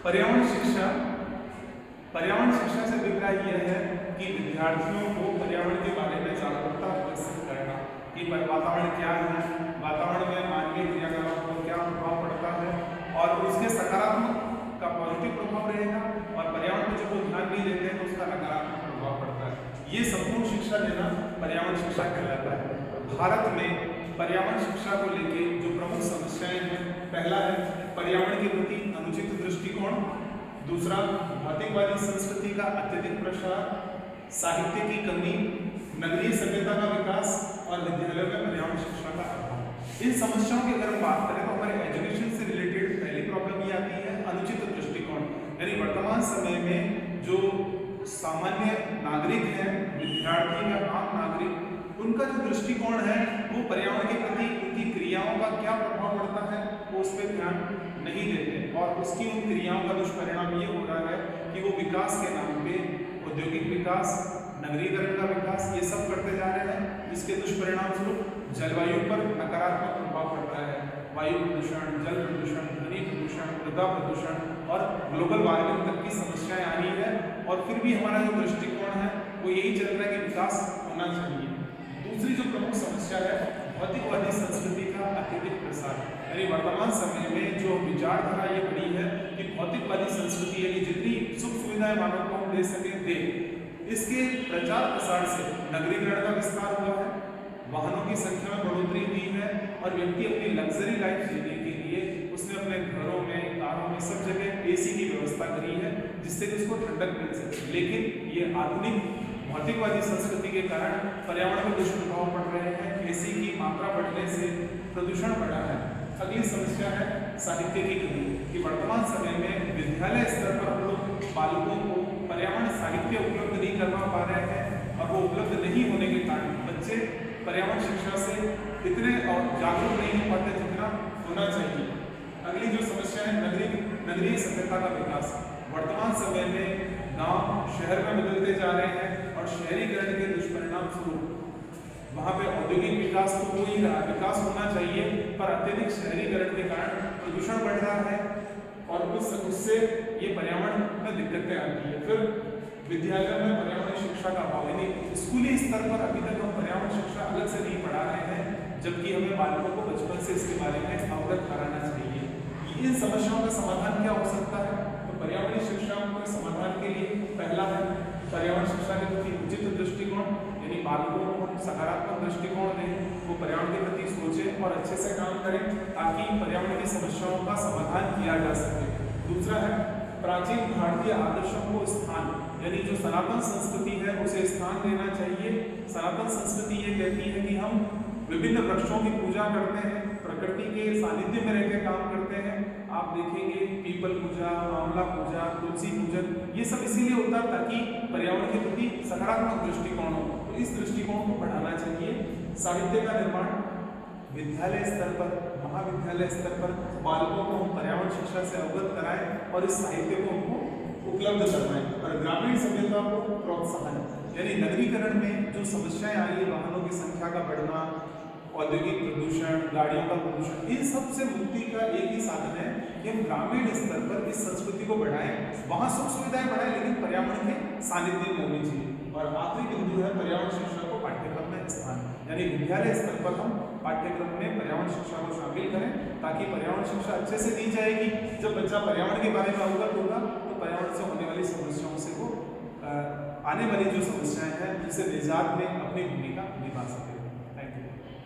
पर्यावरण शिक्षा से अभिप्राय यह है कि विद्यार्थियों को पर्यावरण के बारे में जागरूकता विकसित करना कि वातावरण क्या है, वातावरण में मानवीय क्रियाकलापों पर क्या प्रभाव पड़ता है और उसके सकारात्मक का पॉजिटिव प्रभाव रहेगा और पर्यावरण पर जब वो ध्यान नहीं देते हैं तो उसका नकारात्मक प्रभाव पड़ता है। ये संपूर्ण शिक्षा देना पर्यावरण शिक्षा कहलाता है। भारत में पर्यावरण शिक्षा को लेकर जो प्रमुख समस्याएं हैं, पहला है पर्यावरण के प्रति अनुचित दृष्टिकोण, दूसरा भौतिकवादी संस्कृति का अत्यधिक प्रसार, साहित्य की कमी, नगरीय सभ्यता का विकास और विद्यालयों में पर्यावरण शिक्षा का अभाव। इन समस्याओं की अगर हम बात करें तो हमारे एजुकेशन से रिलेटेड पहली प्रॉब्लम ये आती है अनुचित दृष्टिकोण। यानी वर्तमान समय में जो सामान्य नागरिक हैं, विद्यार्थी या आम नागरिक, उनका जो दृष्टिकोण है वो पर्यावरण के प्रति उनकी क्रियाओं का क्या प्रभाव पड़ता है वो उस पर ध्यान नहीं देते और उसकी उन क्रियाओं का दुष्परिणाम ये हो रहा है कि वो विकास के नाम पे औद्योगिक विकास, नगरीकरण का विकास, ये सब करते जा रहे हैं, जिसके दुष्परिणाम स्वरूप जलवायु पर नकारात्मक प्रभाव पड़ता है। वायु प्रदूषण, जल प्रदूषण, ध्वनि प्रदूषण, मृदा प्रदूषण और ग्लोबल वार्मिंग तक की समस्याएं आ रही है और फिर भी हमारा जो दृष्टिकोण है वो यही चल रहा है कि विकास होना चाहिए। दूसरी जो प्रमुख समस्या है भौतिकवादी संस्कृति का अत्यधिक प्रसार। यानी वर्तमान समय में जो विचारधारा ये बड़ी है कि भौतिकवादी संस्कृति यानी जितनी सुख सुविधाएं मानव को हम दे सके दे, इसके प्रचार प्रसार से नगरीकरण का विस्तार हुआ है, वाहनों की संख्या में बढ़ोतरी हुई है और व्यक्ति अपनी लग्जरी लाइफ जीने के लिए उसने अपने घरों में, कारों में सब जगह एसी की व्यवस्था करी है जिससे कि उसको ठंडक मिल सके। लेकिन ये आधुनिक भौतिकवादी संस्कृति के कारण पर्यावरण पर दुष्प्रभाव पड़ रहे हैं, एसी की मात्रा बढ़ने से प्रदूषण बढ़ा है। अगली समस्या है साहित्य की कमी कि वर्तमान समय में विद्यालय स्तर पर हम लोग बालकों को पर्यावरण साहित्य उपलब्ध नहीं करवा पा रहे हैं और वो उपलब्ध नहीं होने के कारण बच्चे पर्यावरण शिक्षा से इतने और जागरूक नहीं हो पाते जितना होना चाहिए। अगली जो समस्या है नगरीय सभ्यता का विकास। वर्तमान समय में गांव शहर में बदलते जा रहे हैं और शहरीकरण के दुष्परिणाम स्वरूप वहाँ पे औद्योगिक विकास तो हो ही रहा, विकास होना चाहिए, पर अत्यधिक शहरीकरण के कारण प्रदूषण बढ़ रहा है और उससे ये पर्यावरण में दिक्कतें आती है। फिर विद्यालय में पर्यावरण शिक्षा का अभाव, यानी स्कूली स्तर पर अभी तक हम पर्यावरण शिक्षा अलग से नहीं पढ़ा रहे हैं, जबकि हमें बालकों को बचपन से इसके बारे में अवगत कराना चाहिए। इन समस्याओं का समाधान क्या हो सकता है? तो पर्यावरण शिक्षा के समाधान के लिए पहला है पर्यावरण शिक्षा के प्रति उचित दृष्टिकोण, यानी बालकों को सकारात्मक दृष्टिकोण दें, वो पर्यावरण के प्रति सोचें और अच्छे से काम करें ताकि पर्यावरण की समस्याओं का समाधान किया जा सके। दूसरा है प्राचीन भारतीय आदर्शों को स्थान, यानी जो सनातन संस्कृति है उसे स्थान देना चाहिए। सनातन संस्कृति ये कहती है कि हम विभिन्न वृक्षों की पूजा करते हैं, प्रकृति के सानिध्य में रहकर काम करते हैं। आप देखेंगे पीपल पूजा, आंवला पूजा, तुलसी पूजन, ये सब इसीलिए होता है ताकि पर्यावरण के प्रति सकारात्मक दृष्टिकोण हो, तो इस दृष्टिकोण को बढ़ाना चाहिए। साहित्य का निर्माण विद्यालय स्तर पर, महाविद्यालय स्तर पर बालकों को हम पर्यावरण शिक्षा से अवगत कराएं और इस साहित्य को उनको उपलब्ध करवाएं। और ग्रामीण सभ्यता को प्रोत्साहन, यानी नगरीकरण में जो समस्याएं आ रही है, वाहनों की संख्या का बढ़ना, औद्योगिक प्रदूषण, गाड़ियों का प्रदूषण, इन सब से मुक्ति का एक ही साधन है कि हम ग्रामीण स्तर पर इस संस्कृति को बढ़ाएं, वहाँ सुख सुविधाएं बढ़ाएं, लेकिन पर्यावरण के सानिध्य में होनी चाहिए। और आखिरी बिंदु है पर्यावरण शिक्षा को पाठ्यक्रम में स्थान, यानी विद्यालय स्तर पर हम पाठ्यक्रम में पर्यावरण शिक्षा को शामिल करें ताकि पर्यावरण शिक्षा अच्छे से दी जाएगी। जब बच्चा पर्यावरण के बारे में अवगत होगा तो पर्यावरण से होने वाली समस्याओं से वो आने वाली जो समस्याएं हैं उनसे निजात में अपनी भूमिका निभा सकेगा।